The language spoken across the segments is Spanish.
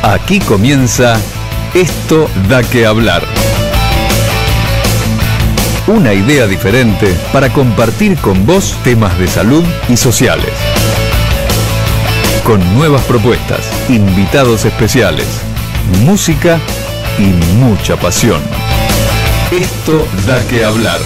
Aquí comienza Esto da que hablar. Una idea diferente para compartir con vos temas de salud y sociales. Con nuevas propuestas, invitados especiales, música y mucha pasión. Esto da que hablar.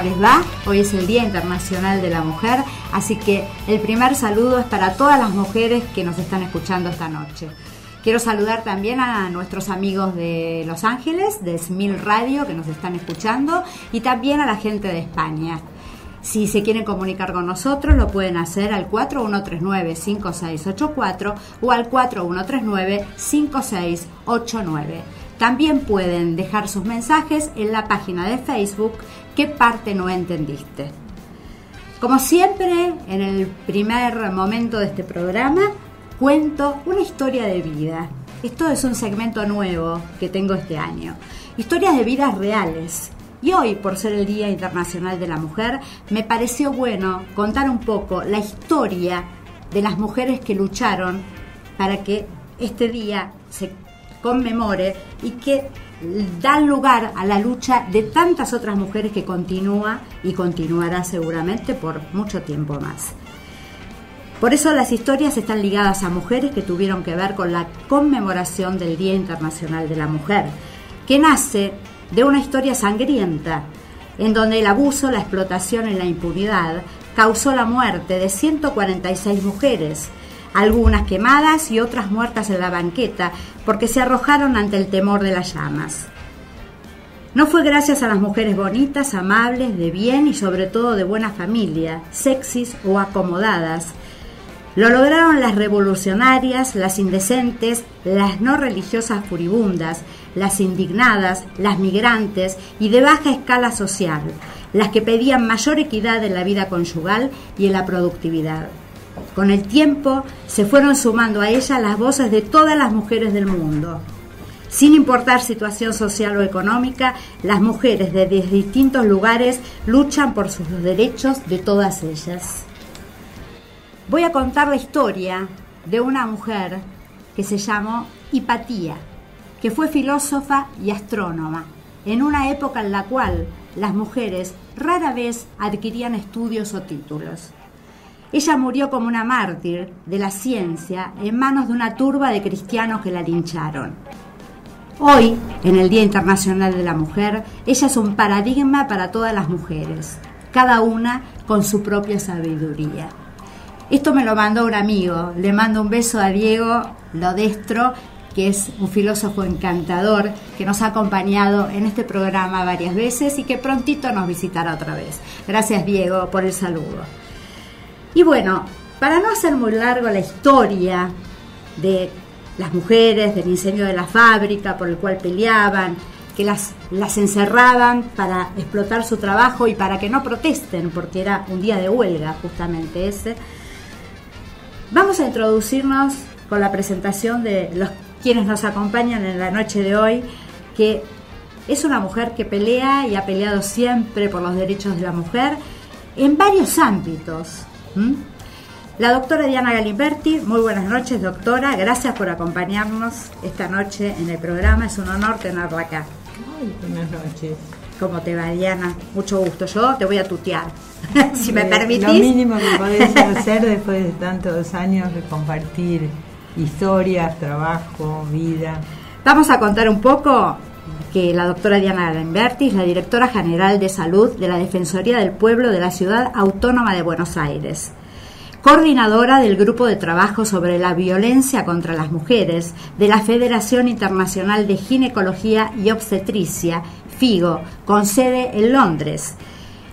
¿Les va? Hoy es el Día Internacional de la Mujer, así que el primer saludo es para todas las mujeres que nos están escuchando esta noche. Quiero saludar también a nuestros amigos de Los Ángeles, de Smil Radio, que nos están escuchando, y también a la gente de España. Si se quieren comunicar con nosotros, lo pueden hacer al 4139-5684 o al 4139-5689. También pueden dejar sus mensajes en la página de Facebook ¿Qué parte no entendiste? Como siempre, en el primer momento de este programa, cuento una historia de vida. Esto es un segmento nuevo que tengo este año. Historias de vidas reales. Y hoy, por ser el Día Internacional de la Mujer, me pareció bueno contar un poco la historia de las mujeres que lucharon para que este día se conmemore y que dan lugar a la lucha de tantas otras mujeres que continúa y continuará seguramente por mucho tiempo más. Por eso las historias están ligadas a mujeres que tuvieron que ver con la conmemoración del Día Internacional de la Mujer, que nace de una historia sangrienta, en donde el abuso, la explotación y la impunidad causó la muerte de 146 mujeres, algunas quemadas y otras muertas en la banqueta porque se arrojaron ante el temor de las llamas. No fue gracias a las mujeres bonitas, amables, de bien y sobre todo de buena familia, sexys o acomodadas. Lo lograron las revolucionarias, las indecentes, las no religiosas furibundas, las indignadas, las migrantes y de baja escala social, las que pedían mayor equidad en la vida conyugal y en la productividad. Con el tiempo se fueron sumando a ella las voces de todas las mujeres del mundo. Sin importar situación social o económica, las mujeres desde distintos lugares luchan por sus derechos de todas ellas. Voy a contar la historia de una mujer que se llamó Hipatía, que fue filósofa y astrónoma, en una época en la cual las mujeres rara vez adquirían estudios o títulos. Ella murió como una mártir de la ciencia en manos de una turba de cristianos que la lincharon. Hoy, en el Día Internacional de la Mujer, ella es un paradigma para todas las mujeres, cada una con su propia sabiduría. Esto me lo mandó un amigo, le mando un beso a Diego Lodestro, que es un filósofo encantador que nos ha acompañado en este programa varias veces y que prontito nos visitará otra vez. Gracias, Diego, por el saludo. Y bueno, para no hacer muy largo la historia de las mujeres, del incendio de la fábrica por el cual peleaban, que las encerraban para explotar su trabajo y para que no protesten, porque era un día de huelga justamente ese, vamos a introducirnos con la presentación de los quienes nos acompañan en la noche de hoy, que es una mujer que pelea y ha peleado siempre por los derechos de la mujer en varios ámbitos. La doctora Diana Galimberti. Muy buenas noches, doctora, gracias por acompañarnos esta noche en el programa, es un honor tenerla acá. Ay, buenas noches. ¿Cómo te va, Diana? Mucho gusto, yo te voy a tutear, si me permitís. Lo mínimo que podés hacer después de tantos años de compartir historias, trabajo, vida. Vamos a contar un poco que la doctora Diana Galimberti es la directora general de salud de la Defensoría del Pueblo de la Ciudad Autónoma de Buenos Aires, coordinadora del Grupo de Trabajo sobre la Violencia contra las Mujeres de la Federación Internacional de Ginecología y Obstetricia, FIGO, con sede en Londres,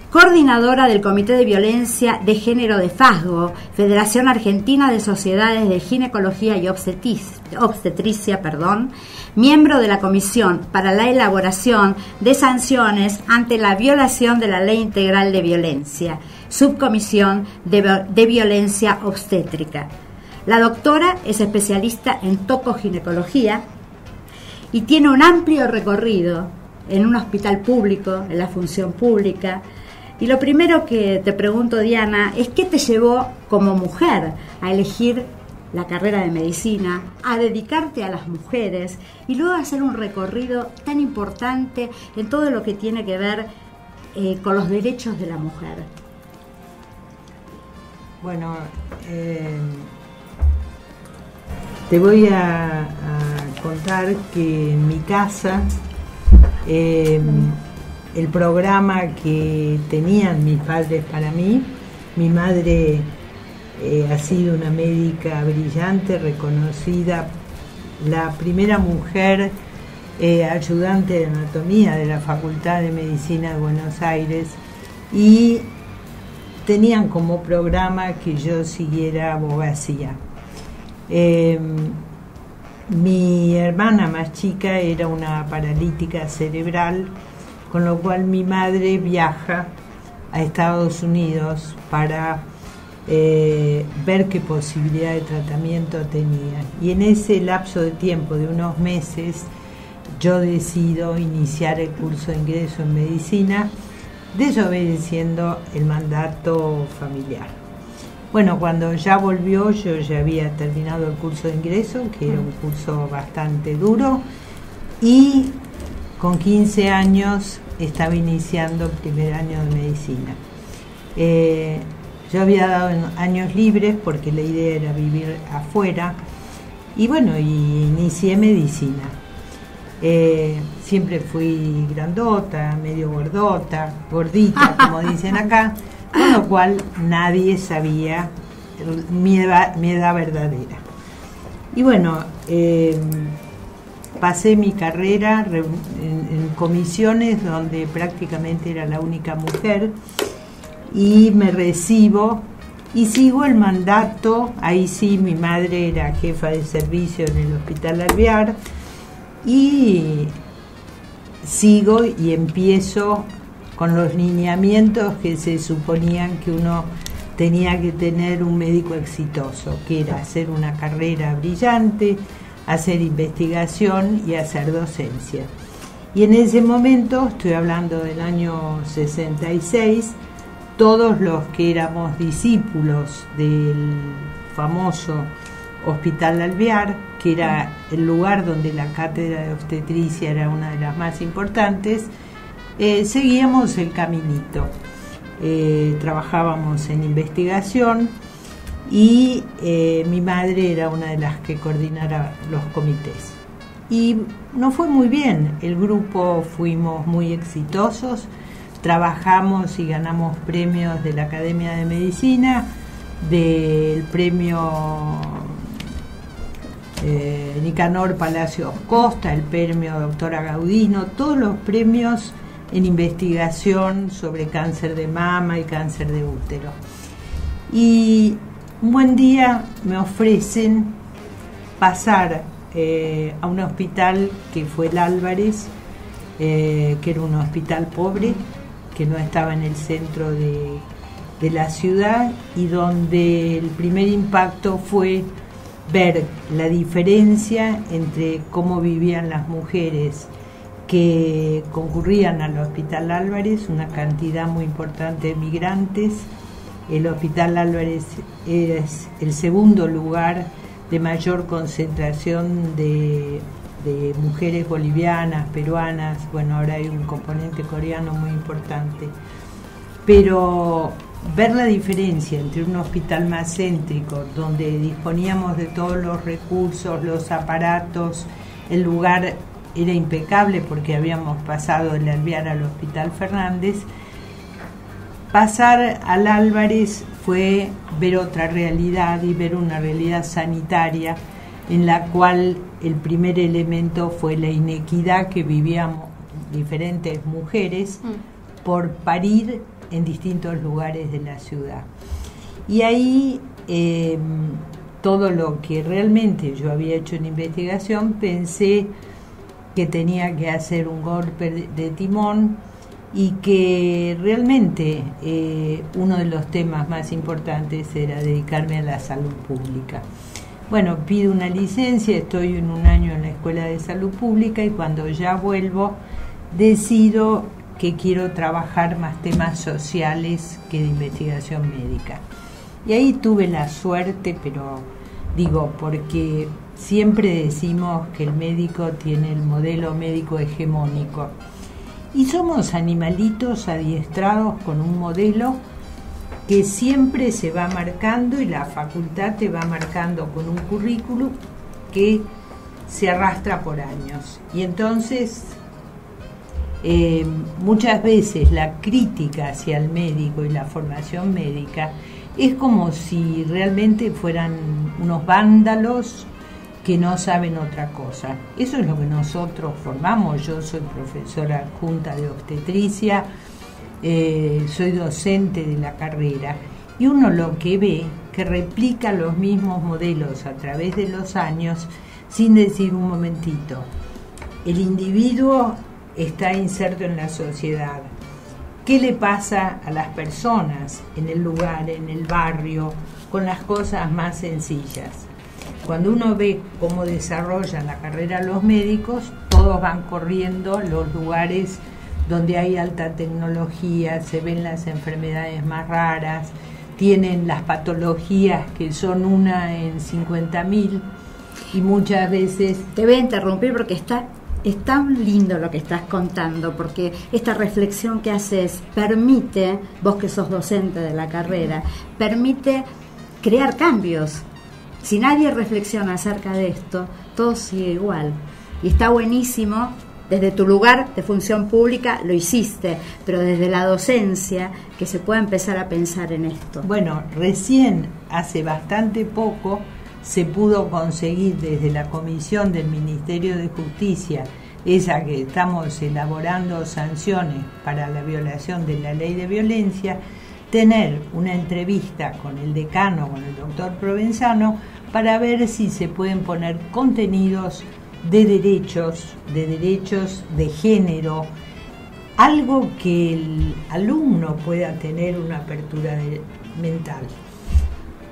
coordinadora del Comité de Violencia de Género de FASGO, Federación Argentina de Sociedades de Ginecología y Obstetricia, miembro de la Comisión para la Elaboración de Sanciones ante la Violación de la Ley Integral de Violencia, Subcomisión de Violencia Obstétrica. La doctora es especialista en tocoginecología y tiene un amplio recorrido en un hospital público, en la función pública. Y lo primero que te pregunto, Diana, es ¿qué te llevó como mujer a elegir la carrera de medicina, a dedicarte a las mujeres y luego a hacer un recorrido tan importante en todo lo que tiene que ver con los derechos de la mujer? Bueno, te voy a contar que en mi casa el programa que tenían mis padres para mí, mi madre ha sido una médica brillante, reconocida, la primera mujer ayudante de anatomía de la Facultad de Medicina de Buenos Aires, y tenían como programa que yo siguiera abogacía. Mi hermana más chica era una paralítica cerebral, con lo cual mi madre viaja a Estados Unidos para ver qué posibilidad de tratamiento tenía. Y en ese lapso de tiempo de unos meses yo decido iniciar el curso de ingreso en medicina, desobedeciendo el mandato familiar. Bueno, cuando ya volvió, yo ya había terminado el curso de ingreso, que era un curso bastante duro, y con 15 años estaba iniciando el primer año de medicina. Yo había dado años libres porque la idea era vivir afuera, y bueno, inicié medicina. Siempre fui grandota, medio gordita, como dicen acá, con lo cual nadie sabía mi edad verdadera. Y bueno, pasé mi carrera en comisiones donde prácticamente era la única mujer, y me recibo y sigo el mandato. Ahí sí, mi madre era jefa de servicio en el Hospital Alvear, y sigo y empiezo con los lineamientos que se suponían que uno tenía que tener un médico exitoso, que era hacer una carrera brillante, hacer investigación y hacer docencia. Y en ese momento, estoy hablando del año 66, todos los que éramos discípulos del famoso Hospital Alvear, que era el lugar donde la cátedra de obstetricia era una de las más importantes, seguíamos el caminito. Trabajábamos en investigación, y mi madre era una de las que coordinara los comités. Y nos fue muy bien, el grupo fuimos muy exitosos, trabajamos y ganamos premios de la Academia de Medicina, del premio Nicanor Palacios Costa, el premio Doctora Gaudino, todos los premios en investigación sobre cáncer de mama y cáncer de útero. Y un buen día me ofrecen pasar a un hospital que fue el Álvarez, que era un hospital pobre, que no estaba en el centro de la ciudad, y donde el primer impacto fue ver la diferencia entre cómo vivían las mujeres que concurrían al Hospital Álvarez, una cantidad muy importante de migrantes. El Hospital Álvarez es el segundo lugar de mayor concentración de mujeres bolivianas, peruanas, bueno, ahora hay un componente coreano muy importante. Pero ver la diferencia entre un hospital más céntrico, donde disponíamos de todos los recursos, los aparatos, el lugar era impecable porque habíamos pasado del Alvear al Hospital Fernández, pasar al Álvarez fue ver otra realidad y ver una realidad sanitaria en la cual el primer elemento fue la inequidad que vivíamos diferentes mujeres por parir en distintos lugares de la ciudad. Y ahí todo lo que realmente yo había hecho en investigación, pensé que tenía que hacer un golpe de timón y que realmente uno de los temas más importantes era dedicarme a la salud pública. Bueno, pido una licencia, estoy en un año en la Escuela de Salud Pública y cuando ya vuelvo decido que quiero trabajar más temas sociales que de investigación médica. Y ahí tuve la suerte, pero digo, porque siempre decimos que el médico tiene el modelo médico hegemónico. Y somos animalitos adiestrados con un modelo que siempre se va marcando y la facultad te va marcando con un currículum que se arrastra por años. Y entonces muchas veces la crítica hacia el médico y la formación médica es como si realmente fueran unos vándalos que no saben otra cosa. Eso es lo que nosotros formamos. Yo soy profesora adjunta de obstetricia, soy docente de la carrera y uno lo que ve que replica los mismos modelos a través de los años sin decir un momentito. El individuo está inserto en la sociedad. ¿Qué le pasa a las personas en el lugar, en el barrio, con las cosas más sencillas? Cuando uno ve cómo desarrollan la carrera los médicos, todos van corriendo a los lugares donde hay alta tecnología, se ven las enfermedades más raras, tienen las patologías que son una en 50.000 y muchas veces... Te voy a interrumpir porque es tan lindo lo que estás contando, porque esta reflexión que haces permite, vos que sos docente de la carrera, permite crear cambios. Si nadie reflexiona acerca de esto, todo sigue igual. Y está buenísimo, desde tu lugar de función pública lo hiciste, pero desde la docencia que se pueda empezar a pensar en esto. Bueno, recién, hace bastante poco, se pudo conseguir desde la Comisión del Ministerio de Justicia, esa que estamos elaborando sanciones para la violación de la ley de violencia, tener una entrevista con el decano, con el doctor Provenzano, para ver si se pueden poner contenidos de derechos de género, algo que el alumno pueda tener una apertura mental.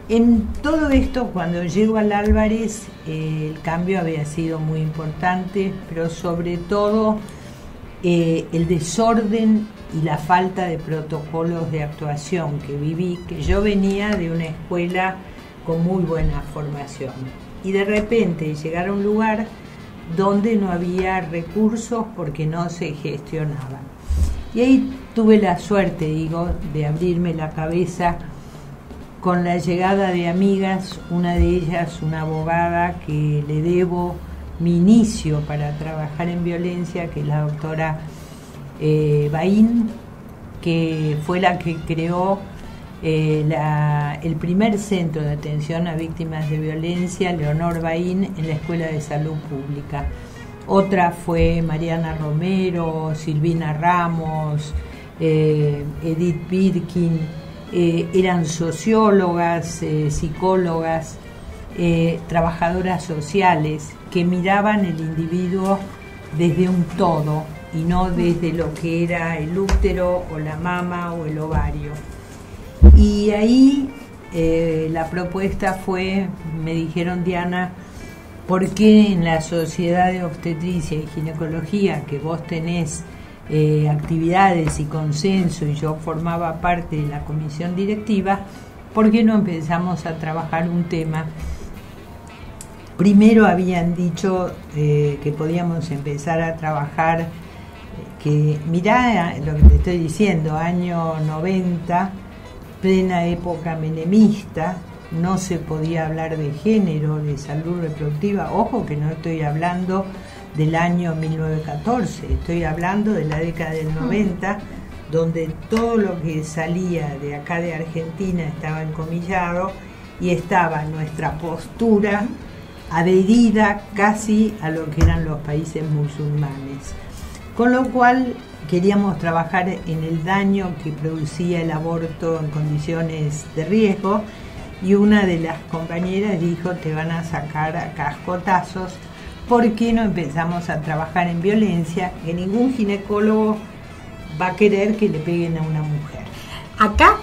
En todo esto, cuando llego al Álvarez, el cambio había sido muy importante, pero sobre todo el desorden y la falta de protocolos de actuación que viví, que yo venía de una escuela con muy buena formación y de repente llegar a un lugar donde no había recursos porque no se gestionaban. Y ahí tuve la suerte, digo, de abrirme la cabeza con la llegada de amigas, una de ellas una abogada que le debo mi inicio para trabajar en violencia, que es la doctora Bain, que fue la que creó el primer centro de atención a víctimas de violencia, Leonor Bain, en la Escuela de Salud Pública. Otra fue Mariana Romero, Silvina Ramos, Edith Birkin, eran sociólogas, psicólogas, trabajadoras sociales que miraban el individuo desde un todo y no desde lo que era el útero o la mama o el ovario. Y ahí la propuesta fue, me dijeron, Diana, ¿por qué en la Sociedad de Obstetricia y Ginecología, que vos tenés actividades y consenso y yo formaba parte de la comisión directiva, por qué no empezamos a trabajar un tema? Primero habían dicho que podíamos empezar a trabajar, que mirá lo que te estoy diciendo, año 90, plena época menemista, no se podía hablar de género, de salud reproductiva. Ojo que no estoy hablando del año 1914, estoy hablando de la década del 90, donde todo lo que salía de acá de Argentina estaba encomillado y estaba nuestra postura adherida casi a lo que eran los países musulmanes. Con lo cual queríamos trabajar en el daño que producía el aborto en condiciones de riesgo, y una de las compañeras dijo: te van a sacar a cascotazos, ¿por qué no empezamos a trabajar en violencia? Que ningún ginecólogo va a querer que le peguen a una mujer. Acá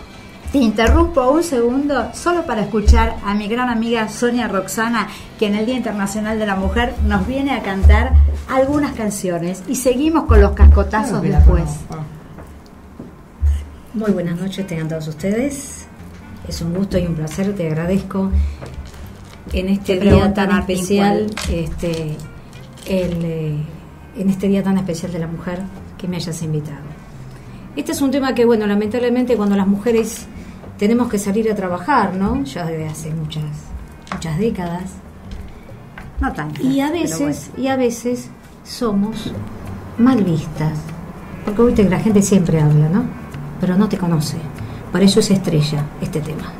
te interrumpo un segundo solo para escuchar a mi gran amiga Sonia Roxana, que en el Día Internacional de la Mujer nos viene a cantar algunas canciones y seguimos con los cascotazos después. Muy buenas noches tengan todos ustedes. Es un gusto y un placer, te agradezco en este día tan especial, en este día tan especial de la mujer, que me hayas invitado. Este es un tema que, bueno, lamentablemente cuando las mujeres tenemos que salir a trabajar, ¿no? Ya desde hace muchas décadas. No tanto. Y a veces somos mal vistas. Porque viste que la gente siempre habla, ¿no? Pero no te conoce. Por eso es estrella este tema.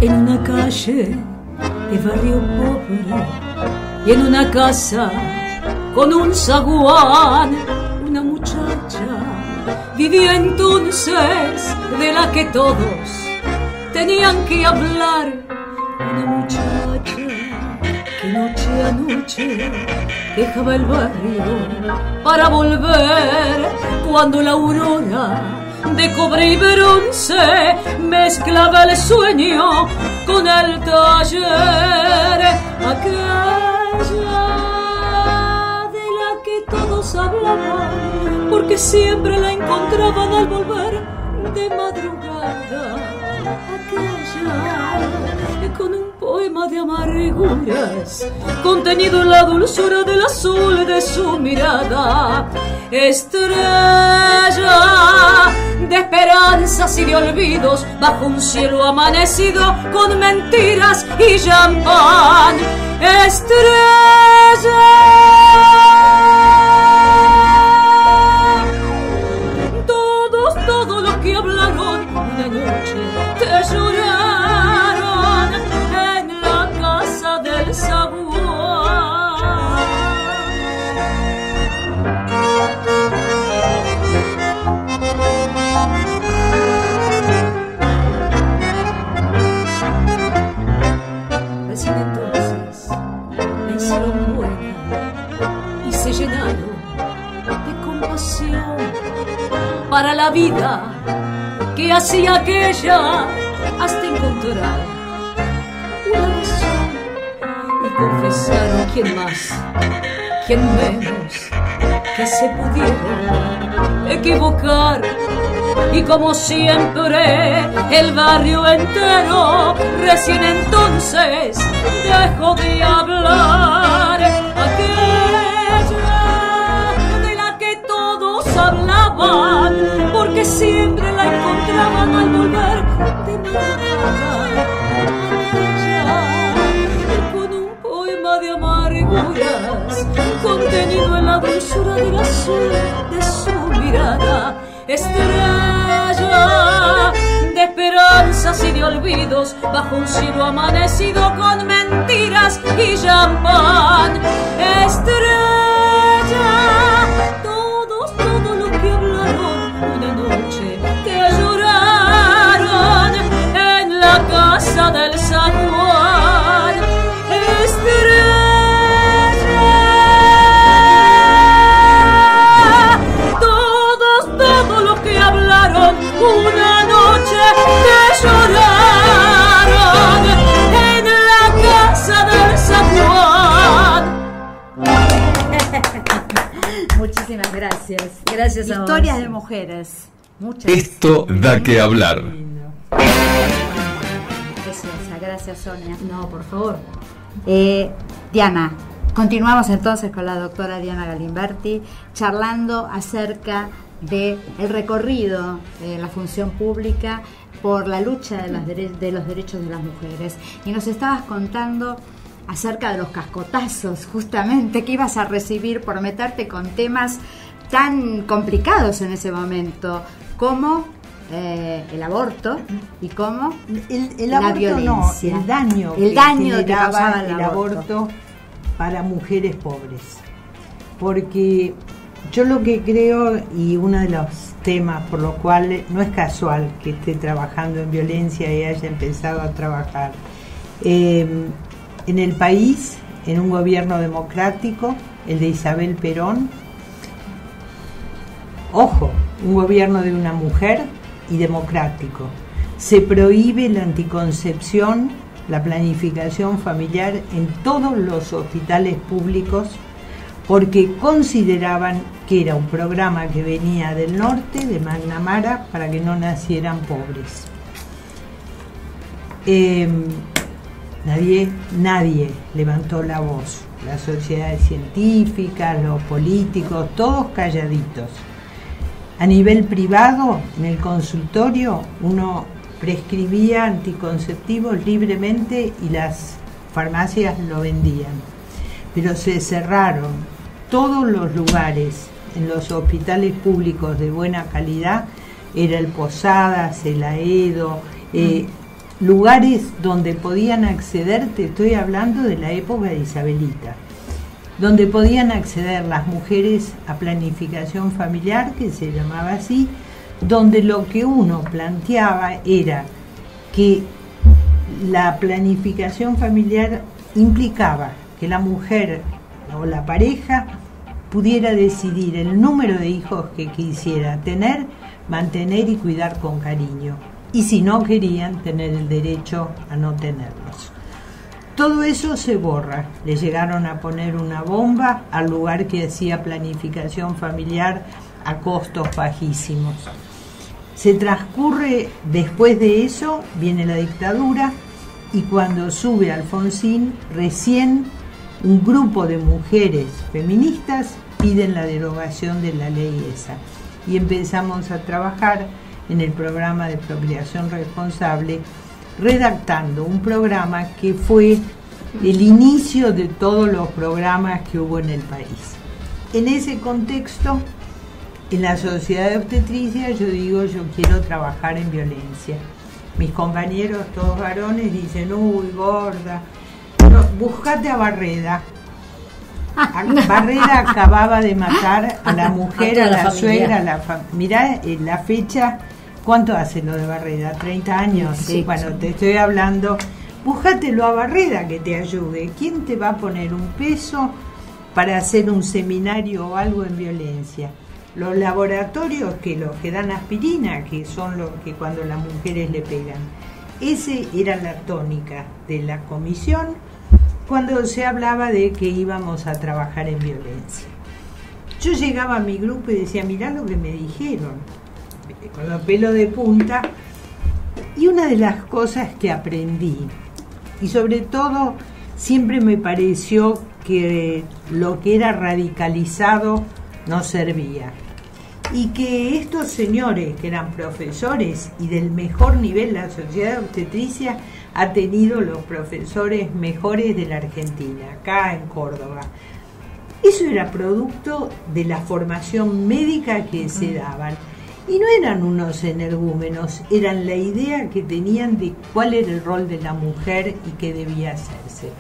En una calle de barrio pobre y en una casa con un zaguán, una muchacha vivía entonces de la que todos tenían que hablar. Una muchacha que noche a noche dejaba el barrio para volver cuando la aurora de cobre y bronce mezclaba el sueño con el taller. Aquella de la que todos hablaban, porque siempre la encontraban al volver de madrugada. Aquella con un poema de amarguras contenido en la dulzura del azul de su mirada. Estrella de esperanzas y de olvidos bajo un cielo amanecido con mentiras y champán. Estrella, todos los que hablaron de noche te lloraron en la casa del zaguán. Recién entonces me hicieron buena y se llenaron de compasión para la vida que hacía aquella hasta encontrar una razón y confesaron quién más, quién menos, que se pudieron equivocar. Y como siempre el barrio entero recién entonces dejó de hablar. Aquella de la que todos hablaban, porque siempre la encontraban al volver de madrugada. Aquella con un poema de amarguras contenido en la dulzura del azul de su mirada. Estrella de esperanzas y de olvidos bajo un cielo amanecido con mentiras y champán. Estrella, todos los que hablaron una noche que lloraron en la casa del zaguán. Estrella, todos los que hablaron una noche que lloraron en la casa del zaguán. Muchísimas gracias. Gracias a vos. Historias de mujeres. Muchas. Esto da que hablar. Preciosa. Gracias, Sonia. No, por favor. Diana, continuamos entonces con la doctora Diana Galimberti, charlando acerca del recorrido de la función pública por la lucha de los derechos de las mujeres. Y nos estabas contando acerca de los cascotazos, justamente, que ibas a recibir por meterte con temas tan complicados en ese momento, como el aborto y como el la aborto violencia. No, el daño que causaba generaba el aborto para mujeres pobres, porque Yo lo que creo, y uno de los temas por los cuales no es casual que esté trabajando en violencia y haya empezado a trabajar, en el país, en un gobierno democrático, el de Isabel Perón, ojo, un gobierno de una mujer y democrático, se prohíbe la anticoncepción, la planificación familiar en todos los hospitales públicos, porque consideraban que era un programa que venía del norte, de McNamara, para que no nacieran pobres. Nadie levantó la voz, las sociedades científicas, los políticos, todos calladitos. A nivel privado, en el consultorio, uno prescribía anticonceptivos libremente y las farmacias lo vendían. Pero se cerraron todos los lugares en los hospitales públicos de buena calidad, era el Posadas, el Aedo, lugares donde podían acceder, te estoy hablando de la época de Isabelita, donde podían acceder las mujeres a planificación familiar, que se llamaba así, donde lo que uno planteaba era que la planificación familiar implicaba que la mujer o la pareja pudiera decidir el número de hijos que quisiera tener, mantener y cuidar con cariño. Y si no querían, tener el derecho a no tenerlos. Todo eso se borra. Le llegaron a poner una bomba al lugar que hacía planificación familiar a costos bajísimos. Se transcurre, después de eso, viene la dictadura, y cuando sube Alfonsín, recién un grupo de mujeres feministas piden la derogación de la ley esa. Y empezamos a trabajar en el programa de procreación responsable, redactando un programa que fue el inicio de todos los programas que hubo en el país. En ese contexto, en la sociedad de obstetricia, yo digo, yo quiero trabajar en violencia. Mis compañeros, todos varones, dicen, uy, gorda, no, buscate a Barreda. Barreda acababa de matar a la mujer, a la suegra, mirá la fecha. ¿Cuánto hace lo de Barreda? 30 años. Sí, bueno, sí. Te estoy hablando, búscatelo a Barreda que te ayude. ¿Quién te va a poner un peso para hacer un seminario o algo en violencia? Los laboratorios los que dan aspirina, que son los que cuando las mujeres le pegan. Ese era la tónica de la comisión cuando se hablaba de que íbamos a trabajar en violencia. Yo llegaba a mi grupo y decía, mirá lo que me dijeron, con los pelos de punta. Y una de las cosas que aprendí, y sobre todo siempre me pareció que lo que era radicalizado no servía, y que estos señores que eran profesores y del mejor nivel, la sociedad de obstetricia ha tenido los profesores mejores de la Argentina, acá en Córdoba. Eso era producto de la formación médica que se daban. Y no eran unos energúmenos, eran la idea que tenían de cuál era el rol de la mujer y qué debía hacerse.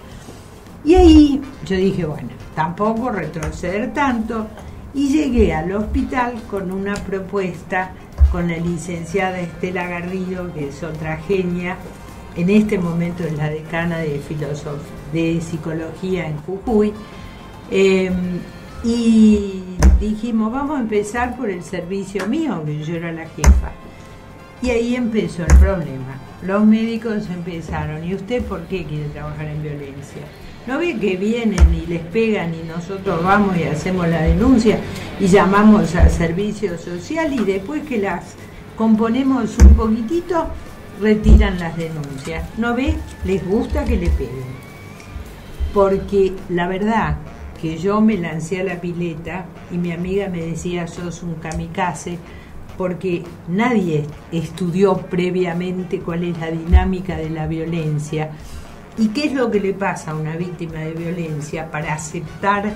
Y ahí yo dije, bueno, tampoco retroceder tanto, y llegué al hospital con una propuesta con la licenciada Estela Garrido, que es otra genia, en este momento es la decana de psicología en Jujuy, y dijimos, vamos a empezar por el servicio mío, que yo era la jefa. Y ahí empezó el problema. Los médicos empezaron, ¿y usted por qué quiere trabajar en violencia? ¿No ve que vienen y les pegan y nosotros vamos y hacemos la denuncia y llamamos al servicio social y después que las componemos un poquitito, retiran las denuncias? ¿No ve? Les gusta que le peguen. Porque la verdad que yo me lancé a la pileta y mi amiga me decía, sos un kamikaze, porque nadie estudió previamente cuál es la dinámica de la violencia y qué es lo que le pasa a una víctima de violencia para aceptar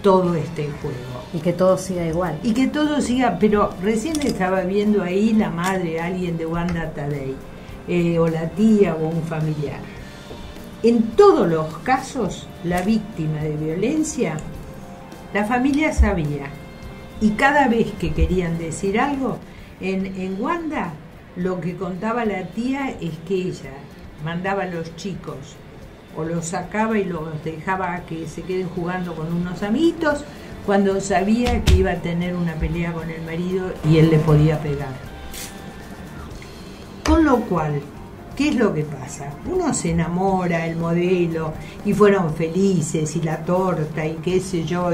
todo este juego. Y que todo siga igual. Y que todo siga, pero recién estaba viendo ahí la madre, alguien de Wanda Tadei, o la tía o un familiar. En todos los casos, la víctima de violencia, la familia sabía Y cada vez que querían decir algo, en Wanda, lo que contaba la tía es que ella mandaba a los chicos o los sacaba y los dejaba que se queden jugando con unos amiguitos cuando sabía que iba a tener una pelea con el marido y él le podía pegar. Con lo cual, ¿qué es lo que pasa? Uno se enamora, el modelo, y fueron felices, y la torta, y qué sé yo,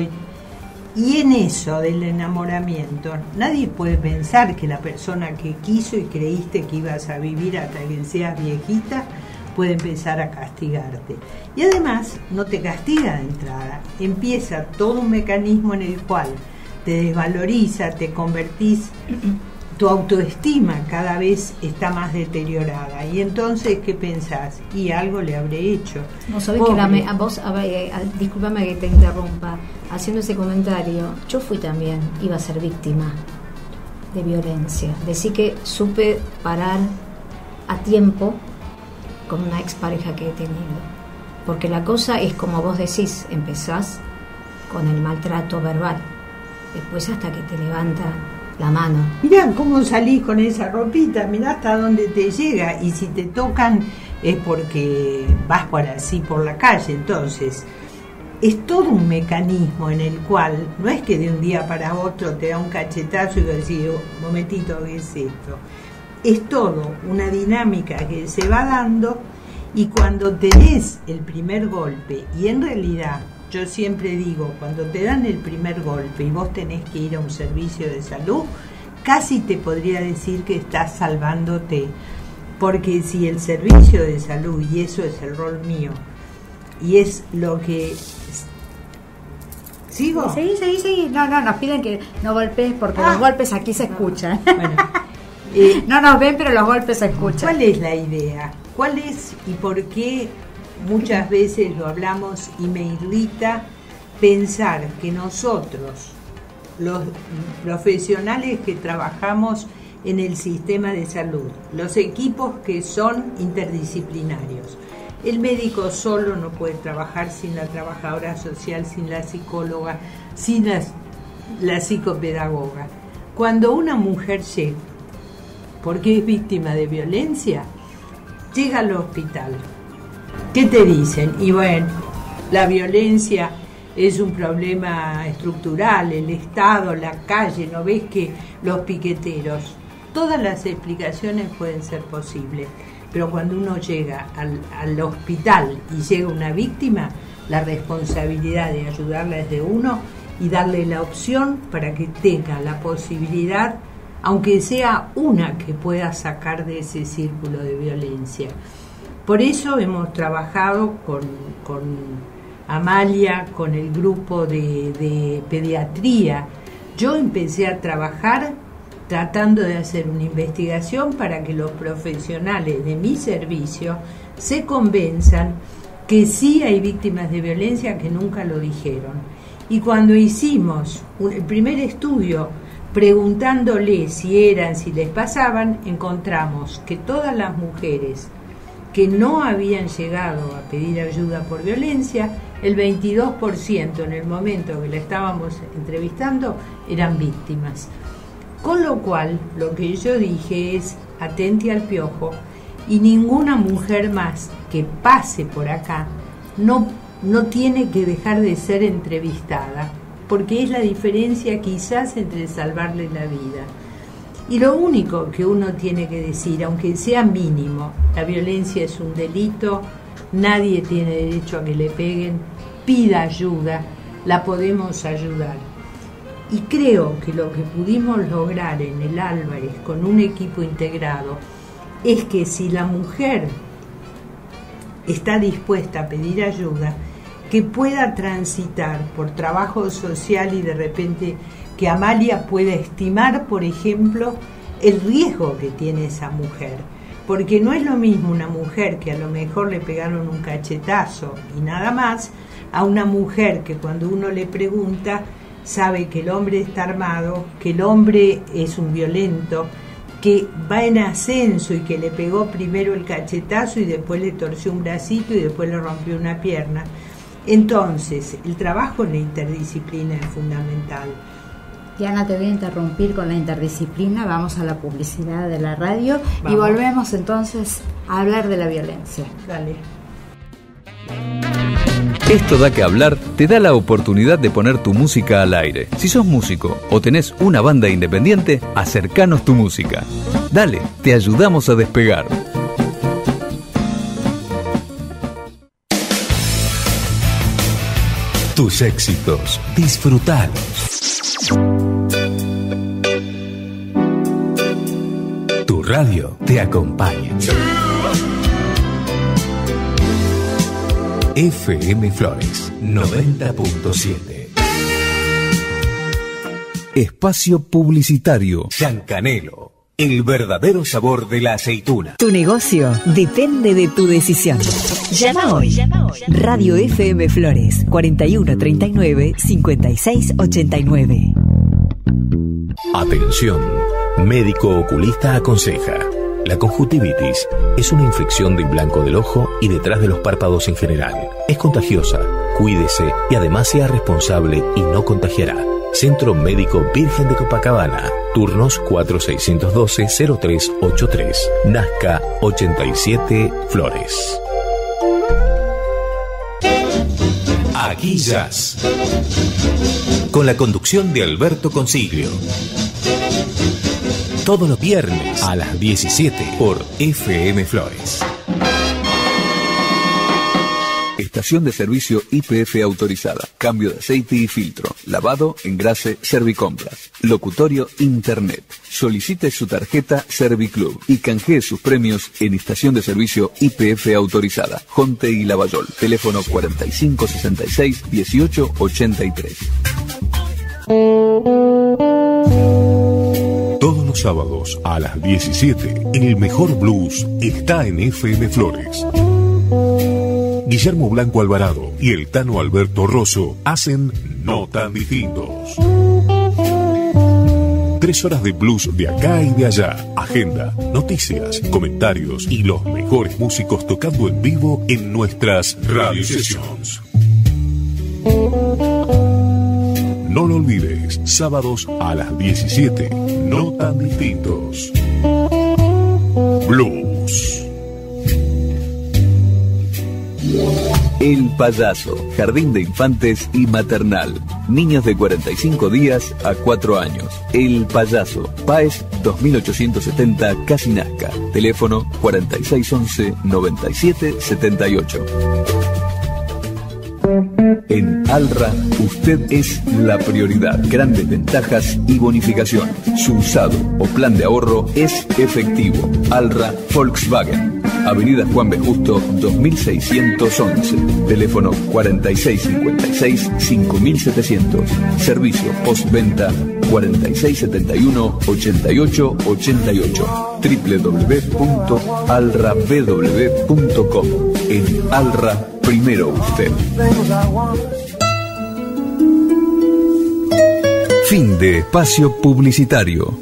y en eso del enamoramiento, nadie puede pensar que la persona que quiso y creíste que ibas a vivir hasta que seas viejita, puede empezar a castigarte. Y además, no te castiga de entrada, empieza todo un mecanismo en el cual te desvaloriza, te convertís, tu autoestima cada vez está más deteriorada. Y entonces, ¿qué pensás? Y algo le habré hecho. Vos sabés que discúlpame que te interrumpa, haciendo ese comentario, yo fui también, iba a ser víctima de violencia. Decí que supe parar a tiempo con una expareja que he tenido. Porque la cosa es como vos decís, empezás con el maltrato verbal, después hasta que te levanta la mano. Mirá cómo salís con esa ropita, mirá hasta dónde te llega, y si te tocan es porque vas por así por la calle. Entonces es todo un mecanismo en el cual no es que de un día para otro te da un cachetazo y te decís, un momentito, ¿qué es esto? Es todo una dinámica que se va dando, y cuando tenés el primer golpe, y en realidad yo siempre digo, cuando te dan el primer golpe y vos tenés que ir a un servicio de salud, casi te podría decir que estás salvándote, porque si el servicio de salud, y eso es el rol mío, y es lo que... ¿Sigo? Sí. No, nos piden que no golpees porque los golpes aquí se escuchan. Bueno, no nos ven, pero los golpes se escuchan. ¿Cuál es la idea? ¿Cuál es y por qué? Muchas veces lo hablamos y me irrita pensar que nosotros, los profesionales que trabajamos en el sistema de salud, los equipos que son interdisciplinarios, el médico solo no puede trabajar sin la trabajadora social, sin la psicóloga, sin la psicopedagoga. Cuando una mujer llega, porque es víctima de violencia, llega al hospital, ¿qué te dicen? Y bueno, la violencia es un problema estructural, el Estado, la calle, ¿no ves que los piqueteros? Todas las explicaciones pueden ser posibles, pero cuando uno llega al hospital y llega una víctima, la responsabilidad de ayudarla es de uno y darle la opción para que tenga la posibilidad, aunque sea una que pueda sacar de ese círculo de violencia. Por eso hemos trabajado con Amalia, con el grupo de pediatría. Yo empecé a trabajar tratando de hacer una investigación para que los profesionales de mi servicio se convenzan que sí hay víctimas de violencia que nunca lo dijeron. Y cuando hicimos el primer estudio preguntándoles si les pasaban, encontramos que todas las mujeres que no habían llegado a pedir ayuda por violencia, el 22% en el momento que la estábamos entrevistando eran víctimas. Con lo cual, lo que yo dije es, atente al piojo, y ninguna mujer más que pase por acá no tiene que dejar de ser entrevistada, porque es la diferencia quizás entre salvarle la vida. Y lo único que uno tiene que decir, aunque sea mínimo, la violencia es un delito, nadie tiene derecho a que le peguen, pida ayuda, la podemos ayudar. Y creo que lo que pudimos lograr en el Álvarez con un equipo integrado es que si la mujer está dispuesta a pedir ayuda, que pueda transitar por trabajo social y de repente que Amalia pueda estimar, por ejemplo, el riesgo que tiene esa mujer. Porque no es lo mismo una mujer que a lo mejor le pegaron un cachetazo y nada más, a una mujer que cuando uno le pregunta sabe que el hombre está armado, que el hombre es un violento, que va en ascenso y que le pegó primero el cachetazo y después le torció un bracito y después le rompió una pierna. Entonces, el trabajo en la interdisciplina es fundamental. Diana, te voy a interrumpir con la interdisciplina, vamos a la publicidad de la radio. Vamos. Y volvemos entonces a hablar de la violencia. Dale. Esto da que hablar te da la oportunidad de poner tu música al aire. Si sos músico o tenés una banda independiente, acercanos tu música. Dale, te ayudamos a despegar. Tus éxitos, disfrutalos. Tu radio te acompaña. FM Flores 90.7. Espacio publicitario. Chancanelo, el verdadero sabor de la aceituna. Tu negocio depende de tu decisión. Llama hoy. Radio FM Flores 4139 5689. Atención, médico oculista aconseja. La conjuntivitis es una infección del blanco del ojo y detrás de los párpados en general. Es contagiosa, cuídese y además sea responsable y no contagiará. Centro Médico Virgen de Copacabana. Turnos 4612-0383. Nazca 87 Flores. Aquí Jazz. Con la conducción de Alberto Consiglio. Todos los viernes a las 17 por FM Flores. Estación de servicio YPF autorizada. Cambio de aceite y filtro. Lavado, engrase, Servicompras. Locutorio Internet. Solicite su tarjeta Serviclub y canjee sus premios en estación de servicio YPF autorizada. Jonte y Lavallol. Teléfono 4566-1883. Todos los sábados a las 17, el mejor blues está en FM Flores. Guillermo Blanco Alvarado y el Tano Alberto Rosso hacen No Tan Distintos. 3 horas de blues de acá y de allá. Agenda, noticias, comentarios y los mejores músicos tocando en vivo en nuestras radio sessions. No lo olvides, sábados a las 17, No Tan Distintos. Blues. El Payaso, jardín de infantes y maternal. Niños de 45 días a 4 años. El Payaso, Páez 2870, Casi Nazca. Teléfono 4611-9778. En Alra, usted es la prioridad. Grandes ventajas y bonificación. Su usado o plan de ahorro es efectivo. Alra Volkswagen. Avenida Juan B. Justo, 2611. Teléfono 4656-5700. Servicio postventa 4671-8888. www.alrabw.com. En Alra, primero usted. Fin de espacio publicitario.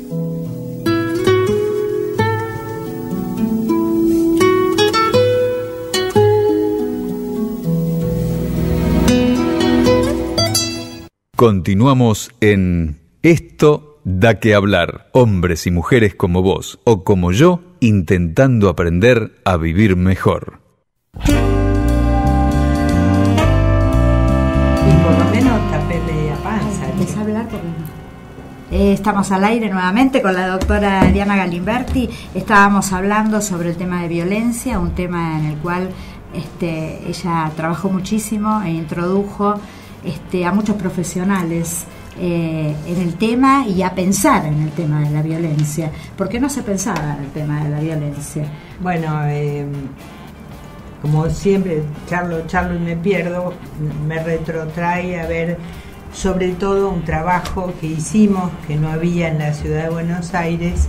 Continuamos en Esto da que hablar. Hombres y mujeres como vos o como yo intentando aprender a vivir mejor. Y por lo menos tapele a panza. Empieza a hablar porque estamos al aire nuevamente con la doctora Diana Galimberti. Estábamos hablando sobre el tema de violencia, un tema en el cual ella trabajó muchísimo e introdujo a muchos profesionales en el tema y a pensar en el tema de la violencia. ¿Por qué no se pensaba en el tema de la violencia? Bueno, como siempre charlo y me pierdo, me retrotrae a ver sobre todo un trabajo que hicimos que no había en la ciudad de Buenos Aires,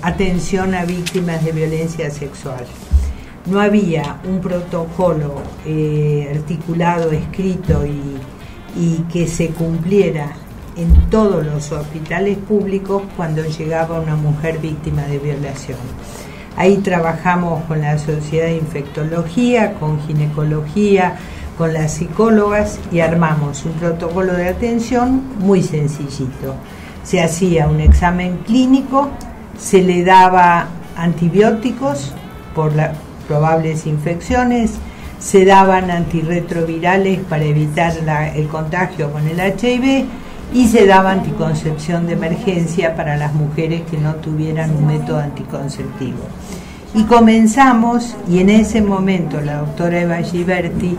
atención a víctimas de violencia sexual. No había un protocolo articulado, escrito y que se cumpliera en todos los hospitales públicos cuando llegaba una mujer víctima de violación. Ahí trabajamos con la Sociedad de Infectología, con ginecología, con las psicólogas y armamos un protocolo de atención muy sencillito. Se hacía un examen clínico, se le daba antibióticos por las probables infecciones, se daban antirretrovirales para evitar el contagio con el HIV y se daba anticoncepción de emergencia para las mujeres que no tuvieran un método anticonceptivo. Y comenzamos, y en ese momento la doctora Eva Giberti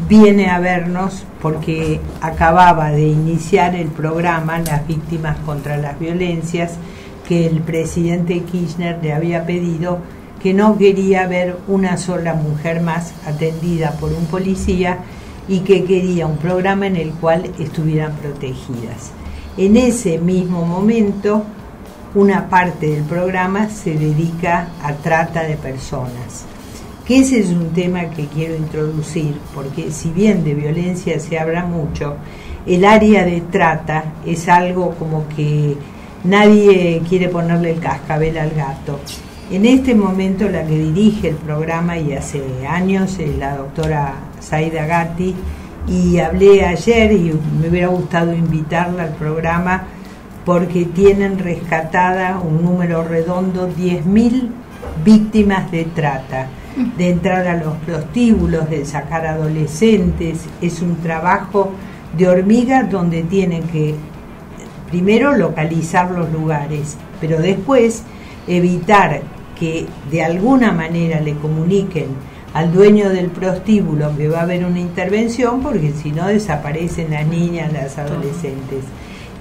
viene a vernos porque acababa de iniciar el programa Las Víctimas contra las Violencias, que el presidente Kirchner le había pedido, que no quería ver una sola mujer más atendida por un policía y que quería un programa en el cual estuvieran protegidas. En ese mismo momento, una parte del programa se dedica a trata de personas, que ese es un tema que quiero introducir, porque si bien de violencia se habla mucho, el área de trata es algo como que nadie quiere ponerle el cascabel al gato. En este momento la que dirige el programa, y hace años, es la doctora Zaida Gatti, y hablé ayer y me hubiera gustado invitarla al programa porque tienen rescatada un número redondo, 10.000 víctimas de trata, de entrar a los prostíbulos, de sacar adolescentes. Es un trabajo de hormiga donde tienen que primero localizar los lugares, pero después evitar que de alguna manera le comuniquen al dueño del prostíbulo que va a haber una intervención, porque si no desaparecen las niñas, las adolescentes.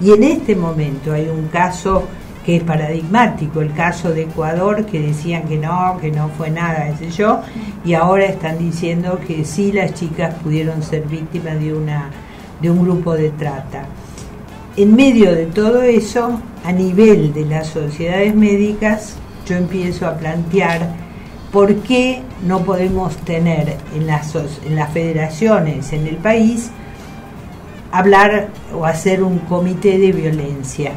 Y en este momento hay un caso que es paradigmático, el caso de Ecuador, que decían que no fue nada, qué sé yo, y ahora están diciendo que sí, las chicas pudieron ser víctimas de un grupo de trata. En medio de todo eso, a nivel de las sociedades médicas, yo empiezo a plantear por qué no podemos tener en las federaciones en el país hablar o hacer un comité de violencia.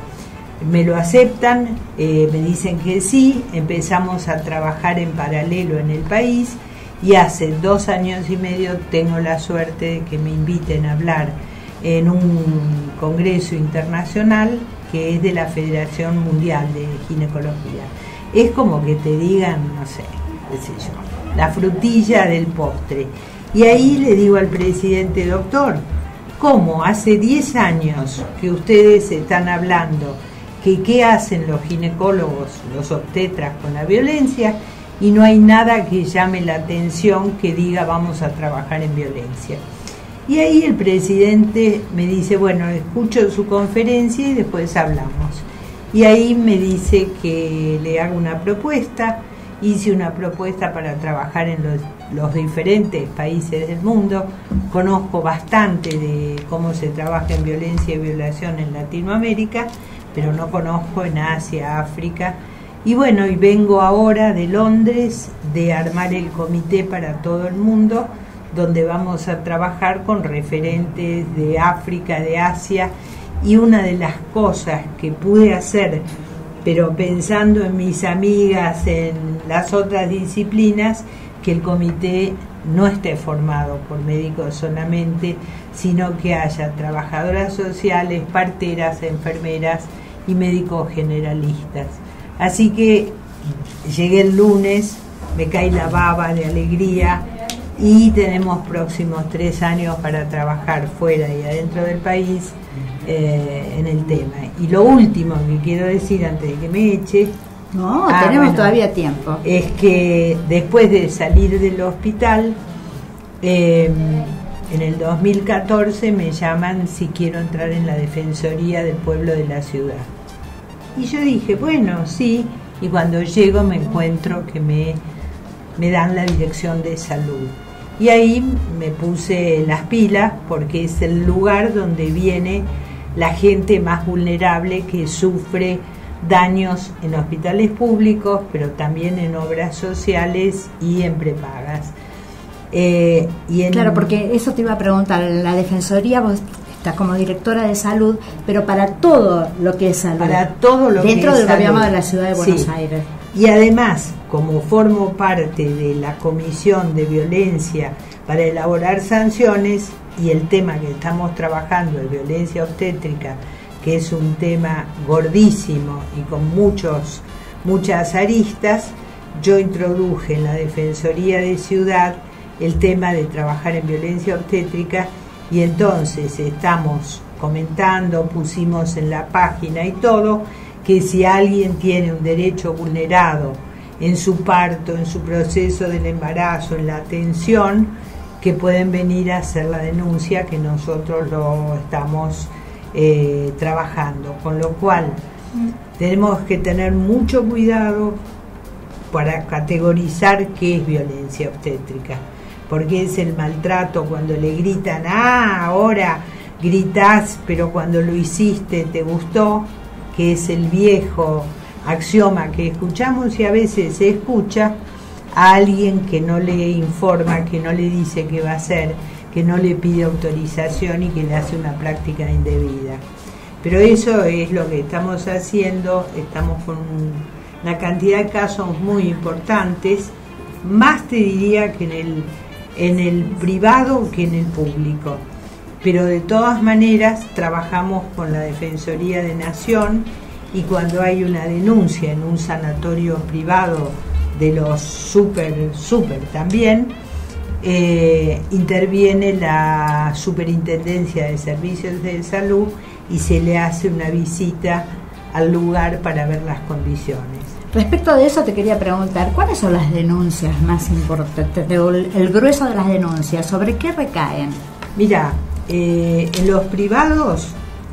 Me lo aceptan, me dicen que sí, empezamos a trabajar en paralelo en el país y hace 2 años y medio tengo la suerte de que me inviten a hablar en un congreso internacional que es de la Federación Mundial de Ginecología. Es como que te digan, no sé, qué sé yo, la frutilla del postre. Y ahí le digo al presidente, doctor, ¿cómo hace 10 años que ustedes están hablando que qué hacen los ginecólogos, los obstetras con la violencia, y no hay nada que llame la atención que diga vamos a trabajar en violencia? Y ahí el presidente me dice, bueno, escucho su conferencia y después hablamos. Y ahí me dice que le haga una propuesta. Hice una propuesta para trabajar en los diferentes países del mundo. Conozco bastante de cómo se trabaja en violencia y violación en Latinoamérica, pero no conozco en Asia, África. Y bueno, y vengo ahora de Londres de armar el comité para todo el mundo, donde vamos a trabajar con referentes de África, de Asia, y una de las cosas que pude hacer, pero pensando en mis amigas, en las otras disciplinas, que el comité no esté formado por médicos solamente, sino que haya trabajadoras sociales, parteras, enfermeras y médicos generalistas. Así que llegué el lunes, me cae la baba de alegría, y tenemos próximos 3 años para trabajar fuera y adentro del país en el tema. Y lo último que quiero decir antes de que me eche, tenemos todavía tiempo, es que después de salir del hospital, en el 2014 me llaman si quiero entrar en la Defensoría del Pueblo de la ciudad. Y yo dije, bueno, sí, y cuando llego me encuentro que me dan la dirección de salud. Y ahí me puse las pilas porque es el lugar donde viene la gente más vulnerable que sufre daños en hospitales públicos, pero también en obras sociales y en prepagas. Claro, porque eso te iba a preguntar, en la Defensoría vos estás como directora de salud, pero para todo lo que es salud, para todo lo dentro que es del gobierno salud, de la ciudad de Buenos Aires. Y además, como formo parte de la Comisión de Violencia para elaborar sanciones, y el tema que estamos trabajando es violencia obstétrica, que es un tema gordísimo y con muchas aristas, yo introduje en la Defensoría de Ciudad el tema de trabajar en violencia obstétrica, y entonces estamos comentando, pusimos en la página y todo, que si alguien tiene un derecho vulnerado en su parto, en su proceso del embarazo, en la atención, que pueden venir a hacer la denuncia, que nosotros lo estamos trabajando, con lo cual tenemos que tener mucho cuidado para categorizar qué es violencia obstétrica, porque es el maltrato cuando le gritan, ahora gritás, pero cuando lo hiciste te gustó, que es el viejo axioma que escuchamos, y a veces se escucha a alguien que no le informa, que no le dice qué va a hacer, que no le pide autorización y que le hace una práctica indebida. Pero eso es lo que estamos haciendo, estamos con una cantidad de casos muy importantes, más te diría que en el privado que en el público. Pero de todas maneras trabajamos con la Defensoría de Nación, y cuando hay una denuncia en un sanatorio privado de los super también, interviene la Superintendencia de Servicios de Salud y se le hace una visita al lugar para ver las condiciones. Respecto de eso te quería preguntar, ¿cuáles son las denuncias más importantes, el grueso de las denuncias, sobre qué recaen? Mira, en los privados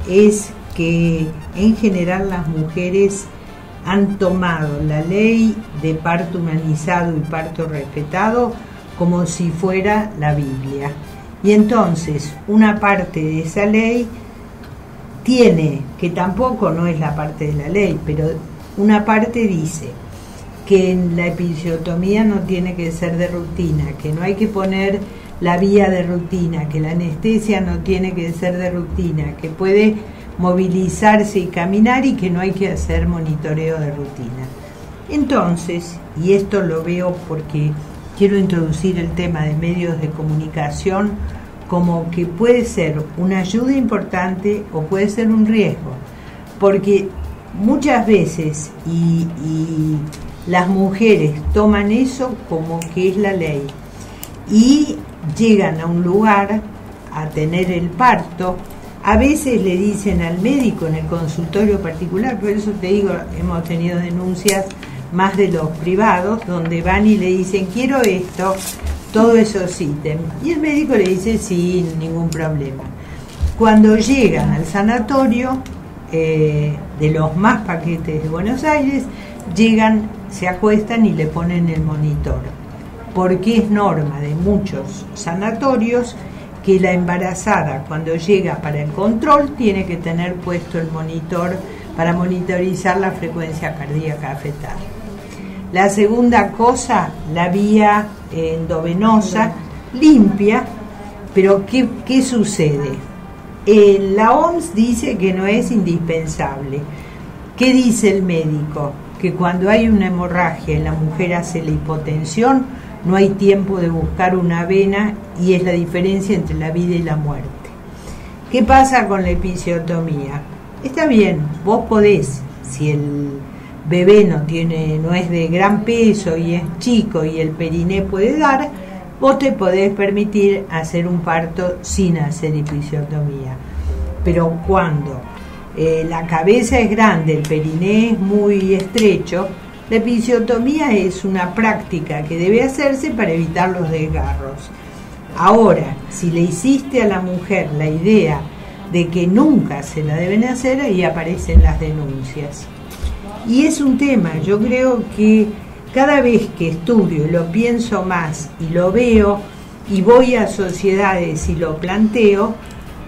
es que en general las mujeres han tomado la ley de parto humanizado y parto respetado como si fuera la Biblia. Y entonces una parte de esa ley tiene, que tampoco no es la parte de la ley, pero una parte dice que en la episiotomía no tiene que ser de rutina, que no hay que poner la vía de rutina, que la anestesia no tiene que ser de rutina, que puede movilizarse y caminar, y que no hay que hacer monitoreo de rutina. Entonces, y esto lo veo porque quiero introducir el tema de medios de comunicación, como que puede ser una ayuda importante o puede ser un riesgo, porque muchas veces y las mujeres toman eso como que es la ley y llegan a un lugar a tener el parto. A veces le dicen al médico en el consultorio particular, por eso te digo, hemos tenido denuncias más de los privados, donde van y le dicen, quiero esto, todos esos ítems. Y el médico le dice, sí, ningún problema. Cuando llegan al sanatorio, de los más paquetes de Buenos Aires, llegan, se acuestan y le ponen el monitor. Porque es norma de muchos sanatorios que la embarazada, cuando llega para el control, tiene que tener puesto el monitor para monitorizar la frecuencia cardíaca fetal. La segunda cosa, la vía endovenosa, limpia, pero ¿qué sucede? La OMS dice que no es indispensable. ¿Qué dice el médico? Que cuando hay una hemorragia y la mujer hace la hipotensión, no hay tiempo de buscar una vena, y es la diferencia entre la vida y la muerte. ¿Qué pasa con la episiotomía? Está bien, vos podés, si el bebé no es de gran peso y es chico y el periné puede dar, vos te podés permitir hacer un parto sin hacer episiotomía. Pero cuando la cabeza es grande, el periné es muy estrecho, la episiotomía es una práctica que debe hacerse para evitar los desgarros. Ahora, si le hiciste a la mujer la idea de que nunca se la deben hacer, ahí aparecen las denuncias. Y es un tema, yo creo que cada vez que estudio, lo pienso más y lo veo, y voy a sociedades y lo planteo,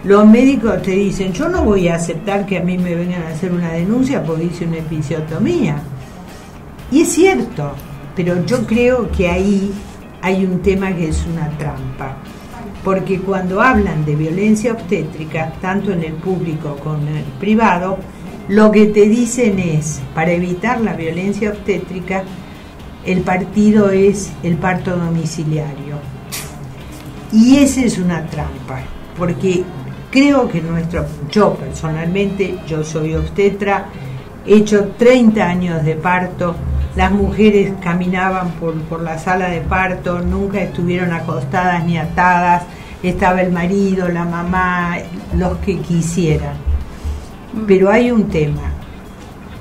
los médicos te dicen, yo no voy a aceptar que a mí me vengan a hacer una denuncia porque hice una episiotomía. Y es cierto, pero yo creo que ahí hay un tema que es una trampa, porque cuando hablan de violencia obstétrica, tanto en el público como en el privado, lo que te dicen es, para evitar la violencia obstétrica, el partido es el parto domiciliario. Y esa es una trampa, porque creo que yo personalmente, yo soy obstetra, he hecho 30 años de parto, las mujeres caminaban por la sala de parto, nunca estuvieron acostadas ni atadas, estaba el marido, la mamá, los que quisieran. Pero hay un tema,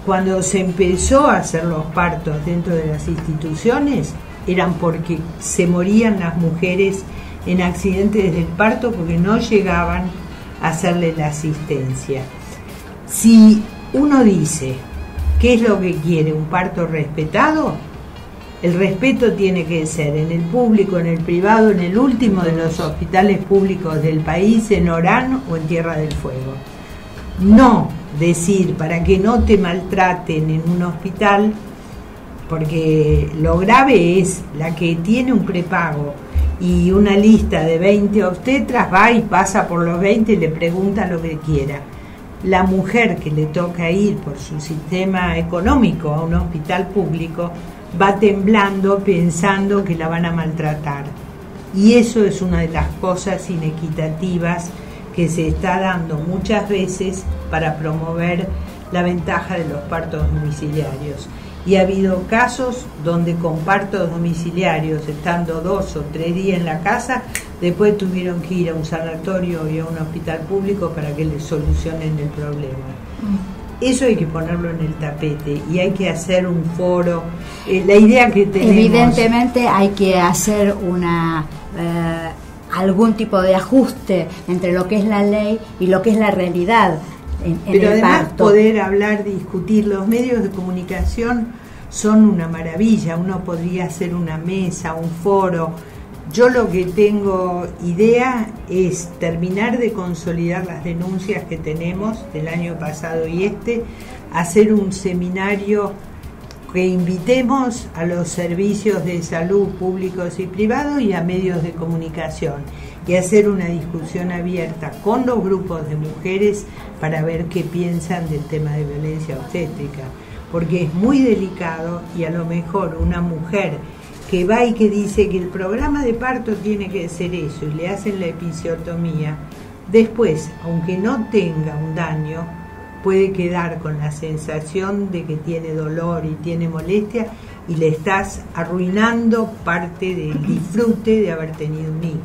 cuando se empezó a hacer los partos dentro de las instituciones, eran porque se morían las mujeres en accidentes del parto porque no llegaban a hacerle la asistencia. Si uno dice, ¿qué es lo que quiere? ¿Un parto respetado? El respeto tiene que ser en el público, en el privado, en el último de los hospitales públicos del país, en Orán o en Tierra del Fuego. No decir para que no te maltraten en un hospital, porque lo grave es la que tiene un prepago y una lista de 20 obstetras, va y pasa por los 20 y le pregunta lo que quiera. La mujer que le toca ir por su sistema económico a un hospital público va temblando pensando que la van a maltratar. Y eso es una de las cosas inequitativas que se está dando muchas veces para promover la ventaja de los partos domiciliarios. Y ha habido casos donde con partos domiciliarios, estando 2 o 3 días en la casa, después tuvieron que ir a un sanatorio y a un hospital público para que les solucionen el problema. Eso hay que ponerlo en el tapete y hay que hacer un foro. La idea que tenemos... Evidentemente hay que hacer algún tipo de ajuste entre lo que es la ley y lo que es la realidad. Pero además poder hablar, discutir, los medios de comunicación son una maravilla, uno podría hacer una mesa, un foro. Yo lo que tengo idea es terminar de consolidar las denuncias que tenemos del año pasado y hacer un seminario que invitemos a los servicios de salud públicos y privados y a medios de comunicación y hacer una discusión abierta con los grupos de mujeres para ver qué piensan del tema de violencia obstétrica, porque es muy delicado y a lo mejor una mujer que va y que dice que el programa de parto tiene que ser eso y le hacen la episiotomía, después, aunque no tenga un daño, puede quedar con la sensación de que tiene dolor y tiene molestia y le estás arruinando parte del disfrute de haber tenido un hijo.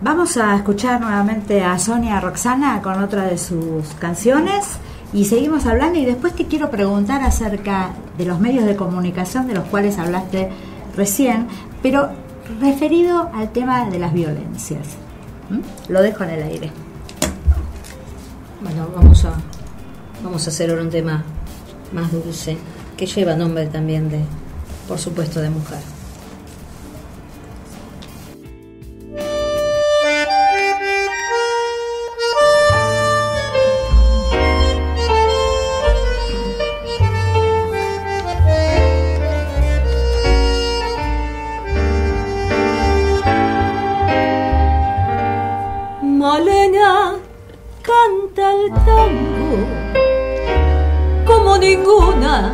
Vamos a escuchar nuevamente a Sonia Roxana con otra de sus canciones y seguimos hablando, y después te quiero preguntar acerca de los medios de comunicación de los cuales hablaste recién, pero referido al tema de las violencias. Lo dejo en el aire. Bueno, vamos a hacer ahora un tema más dulce, que lleva nombre también de, por supuesto, de mujer. Malena canta el tango como ninguna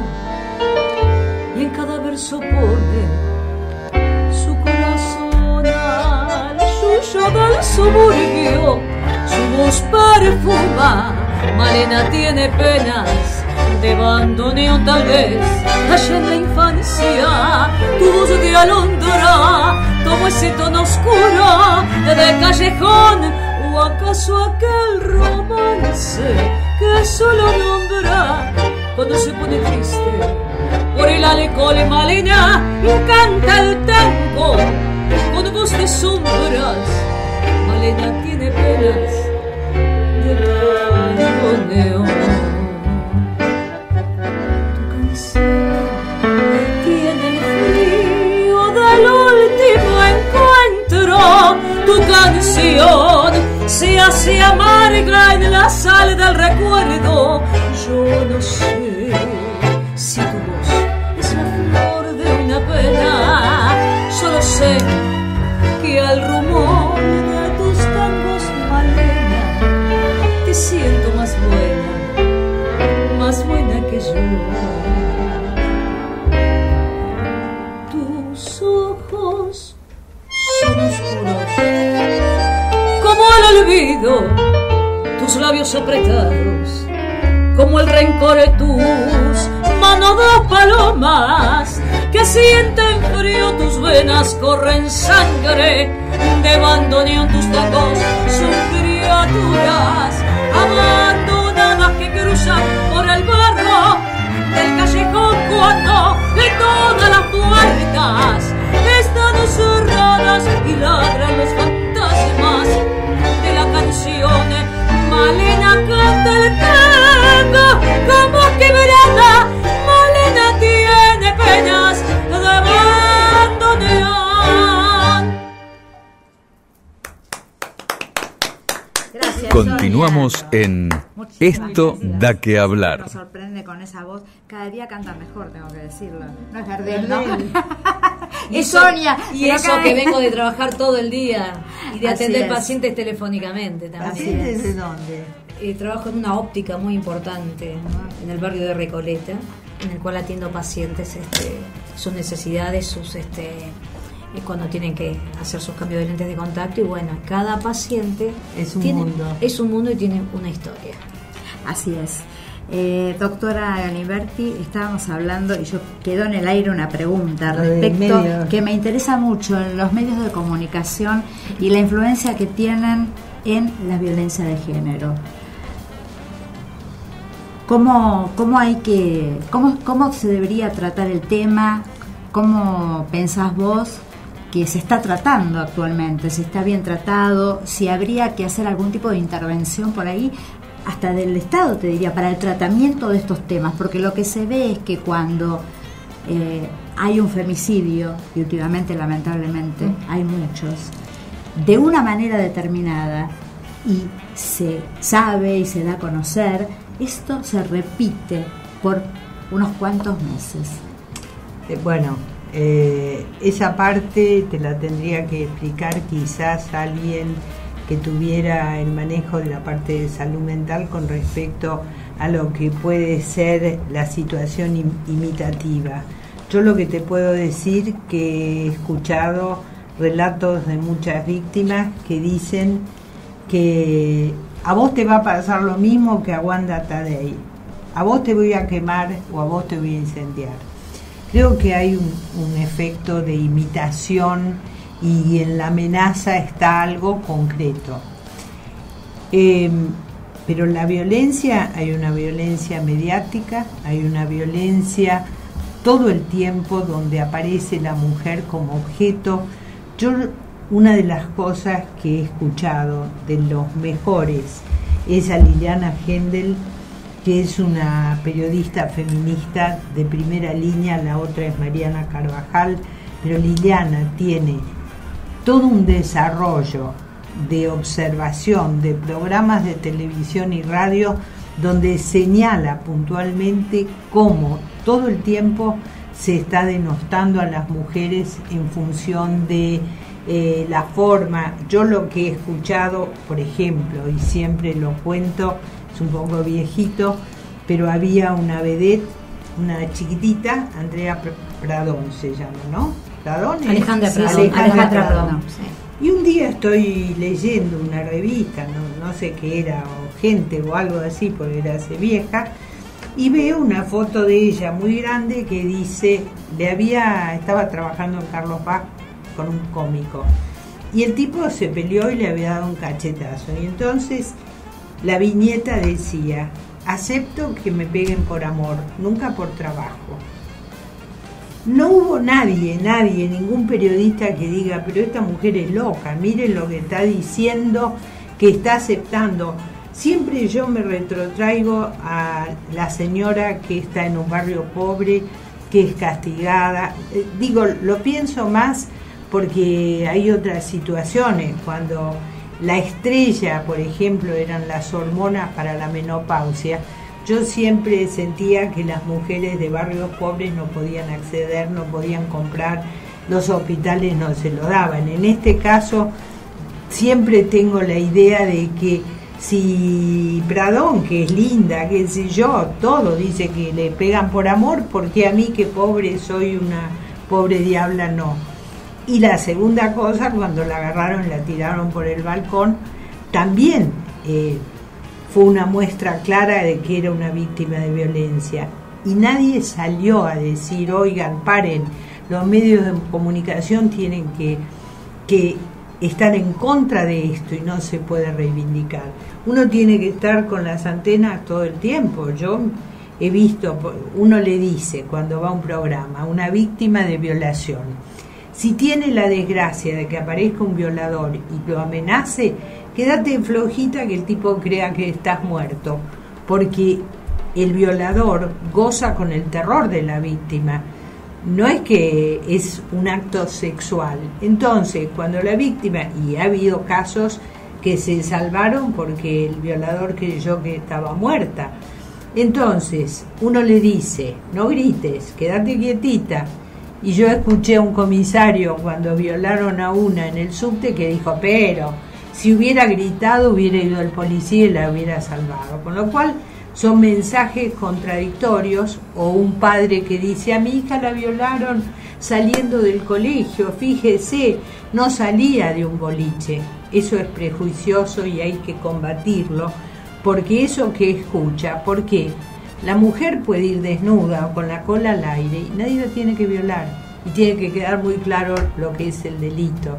y en cada verso pone su corazón al suyo del suburbio, su voz perfuma. Malena tiene penas de bandoneón tal vez allá en la infancia, tu voz de alondra tomó ese tono oscuro de callejón. ¿O acaso aquel romance que solo nombra cuando se pone triste por el alcohol? Malena canta el tango con voz de sombras. Malena tiene penas de bandoneón. Tu canción tiene el frío del último encuentro. Tu canción se hace amarga en la sal del recuerdo. Yo no sé si tu voz es la flor de una pena. Solo sé que al rumor de tus tangos, Malena, te siento más buena Tus ojos son oscuros como el olvido, tus labios apretados como el rencor de tus manos de palomas que sienten frío, tus venas corren sangre de bandoneón, tus tacos son criaturas abandonadas que cruzan por el barro del callejón cuando de todas las puertas están cerradas y ladran los fantasmas de la canción. Malena canta el tango como quebrada, Malena tiene penas de bandoneón. Gracias. Continuamos Sonia. en Muchísimas Esto gracias. da que hablar. Nos sorprende con esa voz. Cada día canta mejor, tengo que decirlo. No es Gardel, ¿no? Es Sonia. Y pero eso cada que vez- vengo de trabajar todo el día y de Así atender es. pacientes telefónicamente también. ¿Pacientes de dónde? Trabajo en una óptica muy importante, ¿no? En el barrio de Recoleta, en el cual atiendo pacientes, sus necesidades, sus cuando tienen que hacer sus cambios de lentes de contacto, y bueno, cada paciente Es un mundo. es un mundo y tiene una historia. Así es. Doctora Ganiberti, estábamos hablando y yo quedó en el aire una pregunta Lo de respecto medios. que me interesa mucho en los medios de comunicación y la influencia que tienen en la violencia de género. ¿Cómo se debería tratar el tema? ¿Cómo pensás vos que se está tratando actualmente? ¿Si está bien tratado? ¿Si habría que hacer algún tipo de intervención por ahí? Hasta del Estado, te diría, para el tratamiento de estos temas, porque lo que se ve es que cuando hay un femicidio, y últimamente lamentablemente hay muchos, de una manera determinada, y se sabe y se da a conocer, esto se repite por unos cuantos meses. Bueno, esa parte te la tendría que explicar quizás alguien que tuviera el manejo de la parte de salud mental con respecto a lo que puede ser la situación imitativa. Yo lo que te puedo decir que he escuchado relatos de muchas víctimas que dicen que a vos te va a pasar lo mismo que a Wanda Tadei, a vos te voy a quemar o a vos te voy a incendiar. Creo que hay un efecto de imitación y en la amenaza está algo concreto. Pero la violencia, hay una violencia mediática, hay una violencia todo el tiempo donde aparece la mujer como objeto. Una de las cosas que he escuchado de los mejores es a Liliana Hendel, que es una periodista feminista de primera línea, la otra es Mariana Carvajal, pero Liliana tiene todo un desarrollo de observación de programas de televisión y radio donde señala puntualmente cómo todo el tiempo se está denostando a las mujeres en función de la forma. Yo lo que he escuchado, por ejemplo, y siempre lo cuento, es un poco viejito, pero había una vedette, una chiquitita, Andrea Pradón se llama, ¿no? ¿Pradón? Alejandra Pradón. Alejandra Pradón, Pradón. sí. Y un día estoy leyendo una revista, no sé qué era, o Gente o algo así, porque era hace vieja, y veo una foto de ella muy grande que dice, estaba trabajando en Carlos Paz con un cómico, y el tipo se peleó y le había dado un cachetazo, y entonces la viñeta decía: acepto que me peguen por amor, nunca por trabajo. No hubo nadie, ningún periodista que diga, pero esta mujer es loca, miren lo que está diciendo, que está aceptando. Siempre yo me retrotraigo a la señora que está en un barrio pobre, que es castigada. Lo pienso más porque hay otras situaciones, cuando la estrella, por ejemplo, eran las hormonas para la menopausia. Yo siempre sentía que las mujeres de barrios pobres no podían acceder, no podían comprar, los hospitales no se lo daban. En este caso, siempre tengo la idea de que Si Pradón, que es linda, qué sé yo, todo dice que le pegan por amor, porque a mí que pobre soy una pobre diabla no. Y la segunda cosa, cuando la agarraron y la tiraron por el balcón, también fue una muestra clara de que era una víctima de violencia. Y nadie salió a decir, oigan, paren, los medios de comunicación tienen que estar en contra de esto y no se puede reivindicar. Uno tiene que estar con las antenas todo el tiempo. Yo he visto, uno le dice cuando va a un programa, una víctima de violación, si tiene la desgracia de que aparezca un violador y lo amenace, quédate flojita que el tipo crea que estás muerto, porque el violador goza con el terror de la víctima. No es que es un acto sexual. Entonces, cuando la víctima, y ha habido casos que se salvaron porque el violador creyó que estaba muerta, entonces uno le dice, no grites, quédate quietita. Y yo escuché a un comisario cuando violaron a una en el subte que dijo, pero si hubiera gritado hubiera ido el policía y la hubiera salvado. Con lo cual son mensajes contradictorios, o un padre que dice, a mi hija la violaron saliendo del colegio, fíjese, no salía de un boliche. Eso es prejuicioso y hay que combatirlo, porque eso que escucha, porque la mujer puede ir desnuda o con la cola al aire y nadie la tiene que violar, y tiene que quedar muy claro lo que es el delito.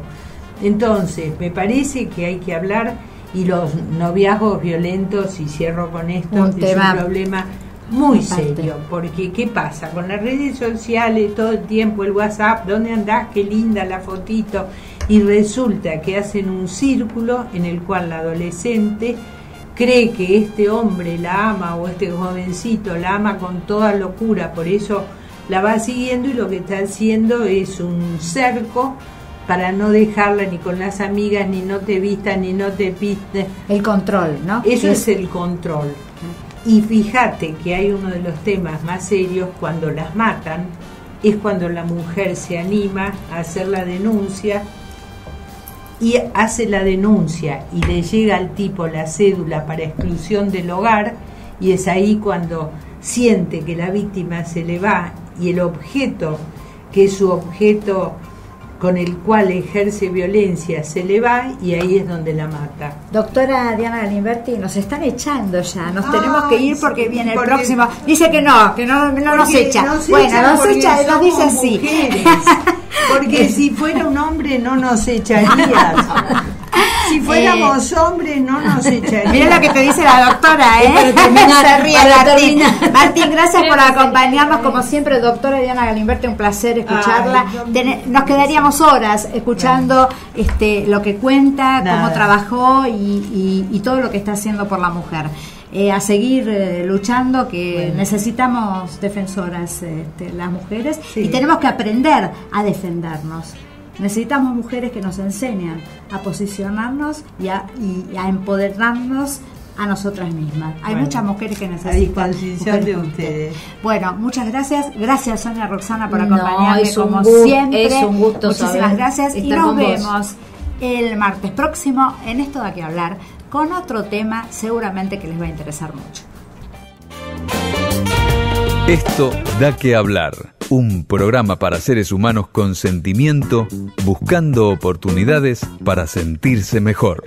Entonces, me parece que hay que hablar. Y los noviazgos violentos, y cierro con esto, es un problema muy serio, porque ¿qué pasa? Con las redes sociales, todo el tiempo el WhatsApp, ¿dónde andás? Qué linda la fotito, y resulta que hacen un círculo en el cual la adolescente cree que este hombre la ama, o este jovencito la ama con toda locura, por eso la va siguiendo, y lo que está haciendo es un cerco para no dejarla ni con las amigas, ni no te vistas, ni no te pistes. El control, ¿no? Eso es el control. Y fíjate que hay uno de los temas más serios cuando las matan, es cuando la mujer se anima a hacer la denuncia, y hace la denuncia y le llega al tipo la cédula para exclusión del hogar, y es ahí cuando siente que la víctima se le va y el objeto, que es su objeto con el cual ejerce violencia, se le va, y ahí es donde la mata. Doctora Diana Galimberti, nos están echando ya, nos tenemos que ir porque viene el próximo. Dice que no nos echa. Bueno, nos echa, nos dice así. Mujeres, porque si fuera un hombre no nos echarías. Si fuéramos hombres no nos echarían. Mira lo que te dice la doctora, ¿eh? Se ríe Martín. Martín, gracias por acompañarnos. Como siempre, doctora Diana Galimberti, un placer escucharla. Nos quedaríamos horas escuchando lo que cuenta, cómo trabajó y todo lo que está haciendo por la mujer. A seguir luchando, que necesitamos defensoras las mujeres, y tenemos que aprender a defendernos. Necesitamos mujeres que nos enseñan a posicionarnos y a empoderarnos a nosotras mismas. Hay muchas mujeres que necesitan. A disposición de ustedes. Bueno, muchas gracias. Gracias, Sonia Roxana, por acompañarme como siempre. Es un gusto. Muchísimas gracias. Y nos vemos el martes próximo en Esto Da Que Hablar, con otro tema seguramente que les va a interesar mucho. Esto Da Que Hablar, un programa para seres humanos con sentimiento, buscando oportunidades para sentirse mejor.